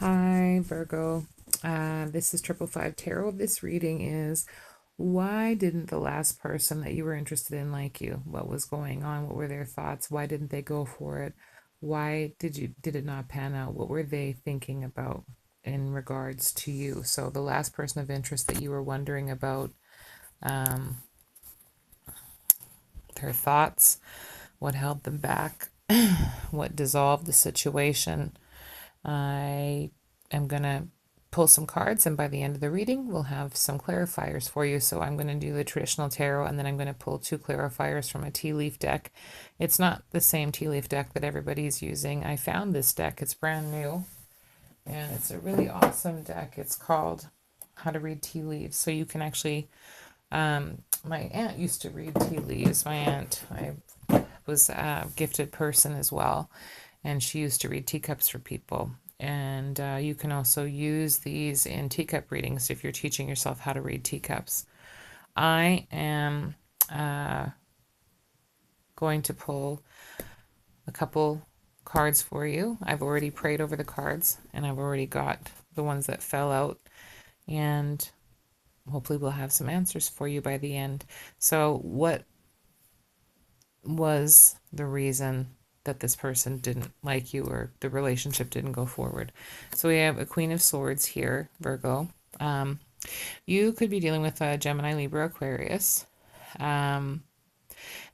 Hi, Virgo. This is Triple Five Tarot. This reading is why didn't the last person that you were interested in like you? What was going on? What were their thoughts? Why didn't they go for it? Why did it not pan out? What were they thinking about in regards to you? So the last person of interest that you were wondering about, um, their thoughts, what held them back, what dissolved the situation. I am going to pull some cards, and by the end of the reading, we'll have some clarifiers for you. So I'm going to do the traditional tarot, and then I'm going to pull two clarifiers from a tea leaf deck. It's not the same tea leaf deck that everybody's using. I found this deck, it's brand new, and it's a really awesome deck. It's called How to Read Tea Leaves. So you can actually, my aunt used to read tea leaves. My aunt, I was a gifted person as well, and she used to read teacups for people. And you can also use these in teacup readings if you're teaching yourself how to read teacups. I am going to pull a couple cards for you. I've already prayed over the cards, and I've already got the ones that fell out, and hopefully we'll have some answers for you by the end. So what was the reason that this person didn't like you or the relationship didn't go forward? So we have a Queen of Swords here, Virgo. You could be dealing with a Gemini, Libra, Aquarius. They might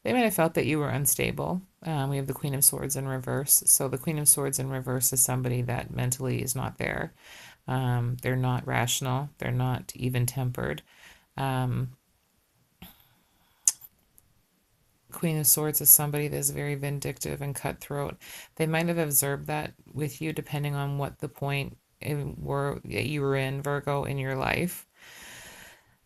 have felt that you were unstable. We have the Queen of Swords in reverse. So the Queen of Swords in reverse is somebody that mentally is not there. They're not rational. They're not even-tempered. Queen of Swords is somebody that's very vindictive and cutthroat. They might have observed that with you, depending on what the point you were in, Virgo, in your life.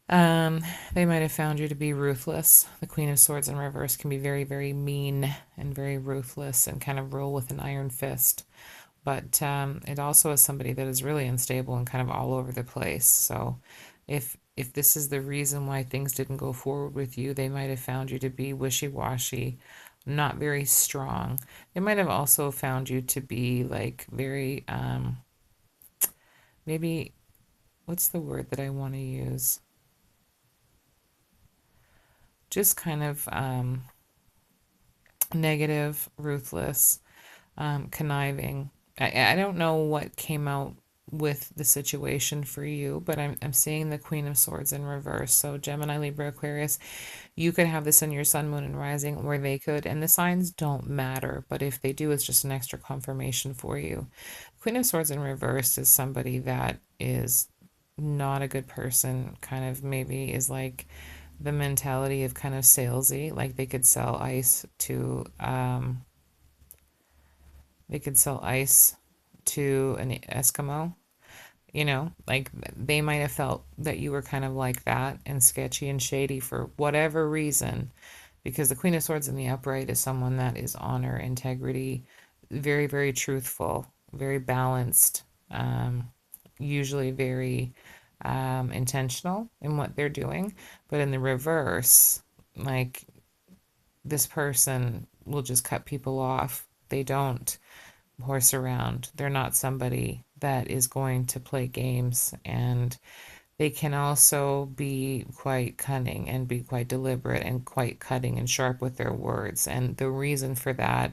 They might have found you to be ruthless. The Queen of Swords in reverse can be very, very mean and very ruthless and kind of rule with an iron fist. But it also is somebody that is really unstable and kind of all over the place. So if this is the reason why things didn't go forward with you, they might have found you to be wishy-washy, not very strong. They might have also found you to be like very, maybe, what's the word that I want to use? Just kind of negative, ruthless, conniving. I don't know what came out with the situation for you, but I'm seeing the Queen of Swords in reverse. So Gemini, Libra, Aquarius, you could have this in your sun, moon, and rising, or they could, and the signs don't matter, but if they do, it's just an extra confirmation for you. Queen of Swords in reverse is somebody that is not a good person, kind of maybe is like the mentality of kind of salesy, like they could sell ice to an Eskimo, like they might have felt that you were kind of like that and sketchy and shady for whatever reason, because the Queen of Swords in the upright is someone that is honor, integrity, very, very truthful, very balanced, usually very intentional in what they're doing. But in the reverse, like this person will just cut people off. They don't horse around. They're not somebody that is going to play games, and they can also be quite cunning and be quite deliberate and quite cutting and sharp with their words. And the reason for that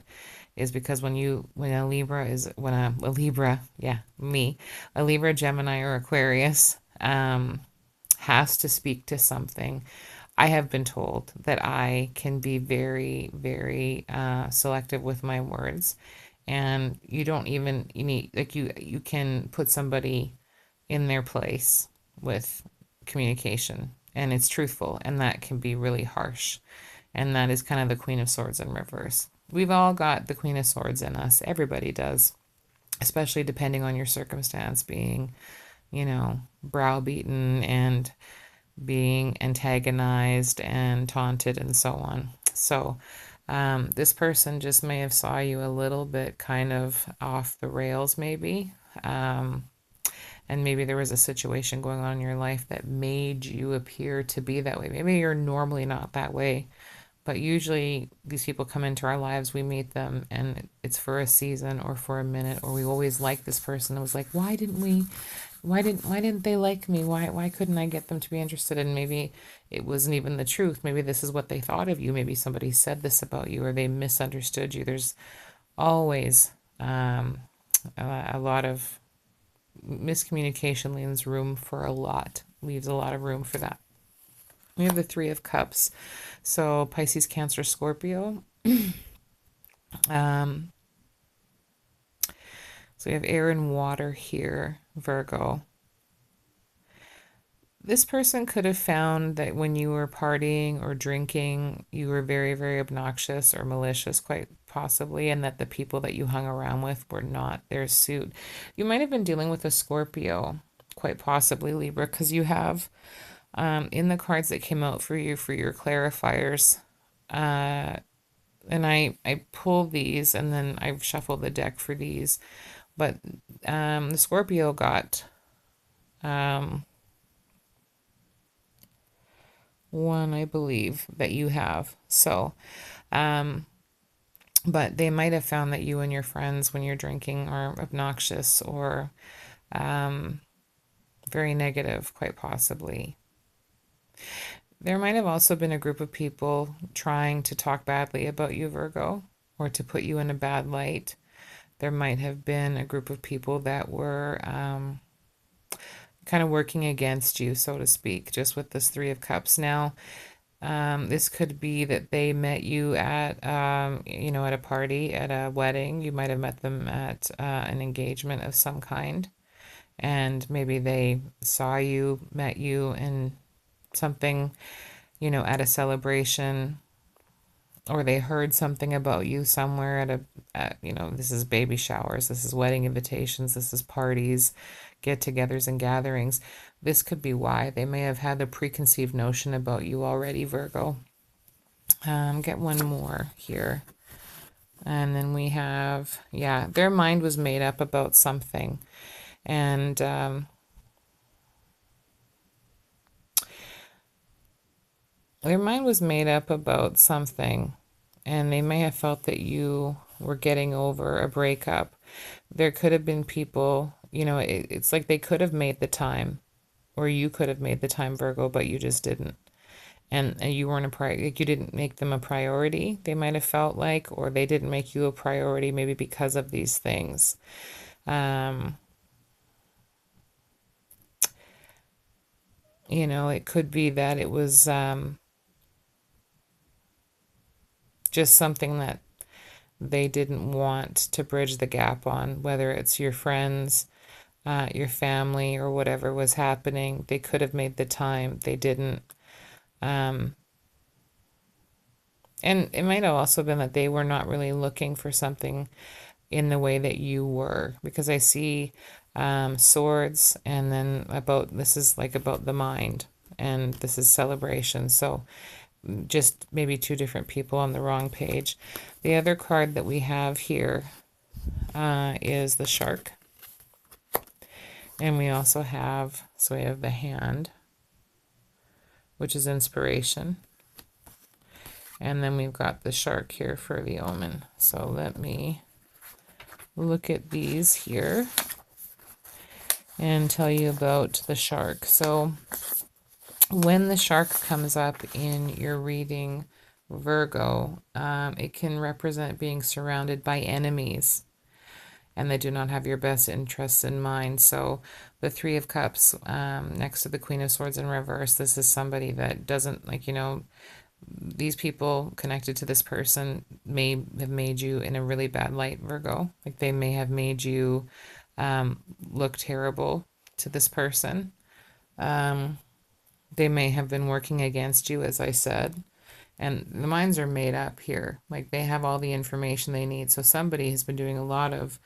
is because when a Libra is when a Libra, yeah, me, a Libra, Gemini, or Aquarius has to speak to something. I have been told that I can be very, very selective with my words, and you need, like, you can put somebody in their place with communication, and it's truthful, and that can be really harsh. And that is kind of the Queen of Swords in reverse. We've all got the Queen of Swords in us. Everybody does, especially depending on your circumstance, being, browbeaten and being antagonized and taunted and so on. So this person just may have saw you a little bit kind of off the rails, maybe. And maybe there was a situation going on in your life that made you appear to be that way. Maybe you're normally not that way, But usually these people come into our lives, we meet them, and it's for a season or for a minute, or we always like this person. It was like, why didn't they like me? Why couldn't I get them to be interested? And maybe it wasn't even the truth. Maybe this is what they thought of you. Maybe somebody said this about you, or they misunderstood you. There's always a lot of miscommunication leaves a lot of room for that. We have the Three of Cups. So Pisces, Cancer, Scorpio. Um, so we have air and water here, Virgo. This person could have found that when you were partying or drinking, you were very, very obnoxious or malicious, quite possibly, and that the people that you hung around with were not their suit. You might have been dealing with a Scorpio, quite possibly Libra, because you have in the cards that came out for you for your clarifiers. And I pulled these and then I've shuffled the deck for these. But the Scorpio got one, I believe, that you have. So, but they might have found that you and your friends, when you're drinking, are obnoxious or very negative, quite possibly. There might have also been a group of people trying to talk badly about you, Virgo, or to put you in a bad light. There might have been a group of people that were kind of working against you, so to speak, just with this Three of Cups. Now, this could be that they met you at, at a party, at a wedding. You might have met them at an engagement of some kind. And maybe they saw you, met you in something, at a celebration, or they heard something about you somewhere this is baby showers, this is wedding invitations, this is parties, get-togethers and gatherings. This could be why they may have had a preconceived notion about you already, Virgo. Get one more here. And then we have, their mind was made up about something. And their mind was made up about something, and they may have felt that you were getting over a breakup. There could have been people, it's like they could have made the time, or you could have made the time, Virgo, but you just didn't. And you weren't you didn't make them a priority, they might have felt like, or they didn't make you a priority, maybe because of these things. It could be that it was just something that they didn't want to bridge the gap on, whether it's your friends, your family, or whatever was happening. They could have made the time, they didn't. And it might have also been that they were not really looking for something in the way that you were, because I see swords, and then this is like about the mind, and this is celebration. So just maybe two different people on the wrong page. The other card that we have here is the shark. And we also have, so we have the hand, which is inspiration. And then we've got the shark here for the omen. So let me look at these here and tell you about the shark. So when the shark comes up in your reading, Virgo, it can represent being surrounded by enemies, and they do not have your best interests in mind. So the Three of Cups next to the Queen of Swords in reverse, this is somebody that doesn't, these people connected to this person may have made you in a really bad light, Virgo. Like they may have made you look terrible to this person. They may have been working against you, as I said. And the minds are made up here. Like they have all the information they need. So somebody has been doing a lot of,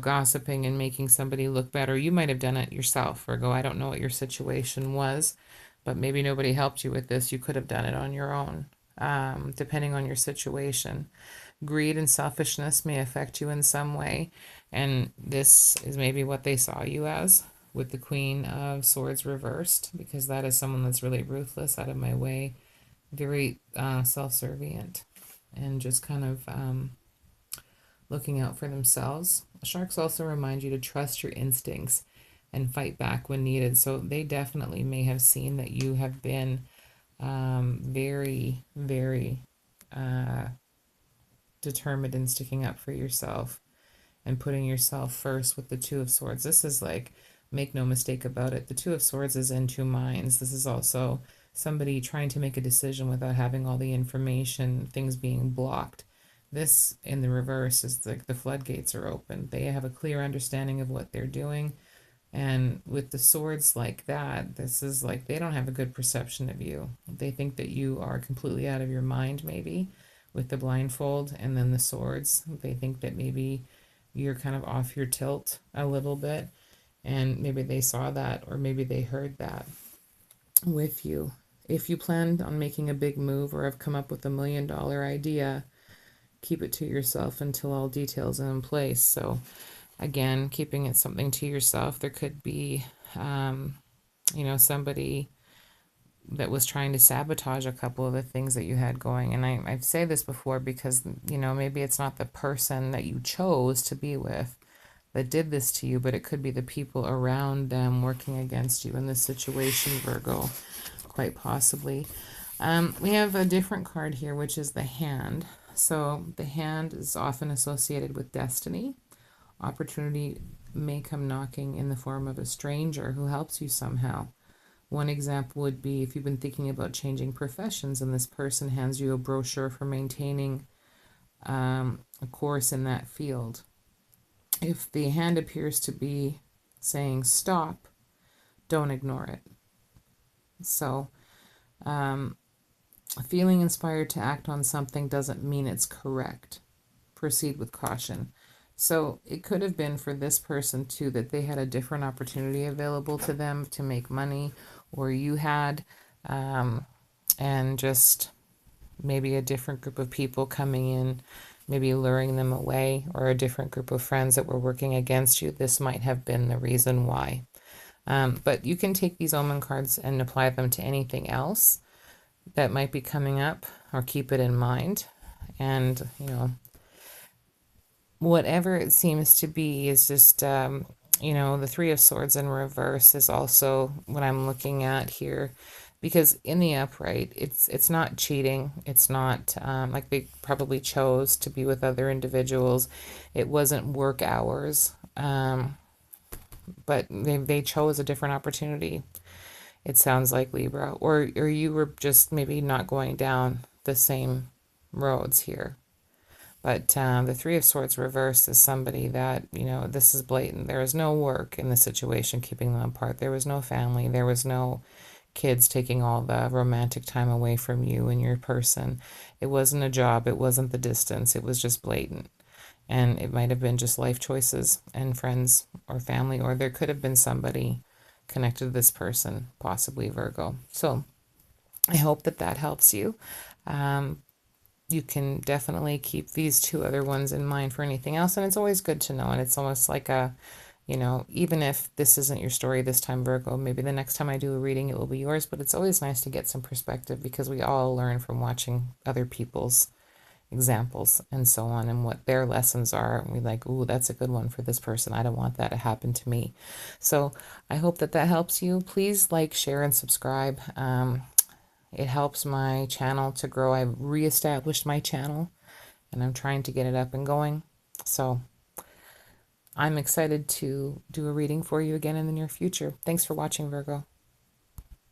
gossiping and making somebody look better. You might have done it yourself, Virgo. I don't know what your situation was, but maybe nobody helped you with this. You could have done it on your own, depending on your situation. Greed and selfishness may affect you in some way. And this is maybe what they saw you as, with the Queen of Swords reversed, because that is someone that's really ruthless, out of my way, very self-servient and just kind of looking out for themselves. Sharks also remind you to trust your instincts and fight back when needed. So they definitely may have seen that you have been very, very determined in sticking up for yourself and putting yourself first with the Two of Swords. This is like, make no mistake about it, the Two of Swords is in two minds. This is also somebody trying to make a decision without having all the information, things being blocked. This in the reverse is like the floodgates are open. They have a clear understanding of what they're doing. And with the swords like that, this is like they don't have a good perception of you. They think that you are completely out of your mind, maybe, with the blindfold. And then the swords, they think that maybe you're kind of off your tilt a little bit. And maybe they saw that, or maybe they heard that with you. If you planned on making a big move or have come up with $1 million idea, keep it to yourself until all details are in place. So again, keeping it something to yourself. There could be, somebody that was trying to sabotage a couple of the things that you had going. And I've said this before because, maybe it's not the person that you chose to be with that did this to you, but it could be the people around them working against you in this situation, Virgo, quite possibly. We have a different card here, which is the Hand. So the Hand is often associated with destiny. Opportunity may come knocking in the form of a stranger who helps you somehow. One example would be if you've been thinking about changing professions and this person hands you a brochure for maintaining a course in that field. If the hand appears to be saying stop, don't ignore it. So, feeling inspired to act on something doesn't mean it's correct. Proceed with caution. So it could have been for this person too that they had a different opportunity available to them to make money, or you had, and just maybe a different group of people coming in, maybe luring them away, or a different group of friends that were working against you. This might have been the reason why. But you can take these omen cards and apply them to anything else that might be coming up, or keep it in mind. And, whatever it seems to be is just, the Three of Swords in reverse is also what I'm looking at here. Because in the upright, it's not cheating. It's not like they probably chose to be with other individuals. It wasn't work hours, but they chose a different opportunity. It sounds like, Libra, or you were just maybe not going down the same roads here. But the Three of Swords reverse is somebody that, this is blatant. There is no work in the situation keeping them apart. There was no family. There was no kids taking all the romantic time away from you and your person. It wasn't a job. It wasn't the distance. It was just blatant. And it might have been just life choices and friends or family, or there could have been somebody connected to this person, possibly Virgo. So I hope that helps you. You can definitely keep these two other ones in mind for anything else. And it's always good to know. And it's almost like even if this isn't your story this time, Virgo, maybe the next time I do a reading, it will be yours. But it's always nice to get some perspective because we all learn from watching other people's examples and so on and what their lessons are. And we like, ooh, that's a good one for this person. I don't want that to happen to me. So I hope that helps you. Please like, share, and subscribe. It helps my channel to grow. I've reestablished my channel and I'm trying to get it up and going. So I'm excited to do a reading for you again in the near future. Thanks for watching, Virgo.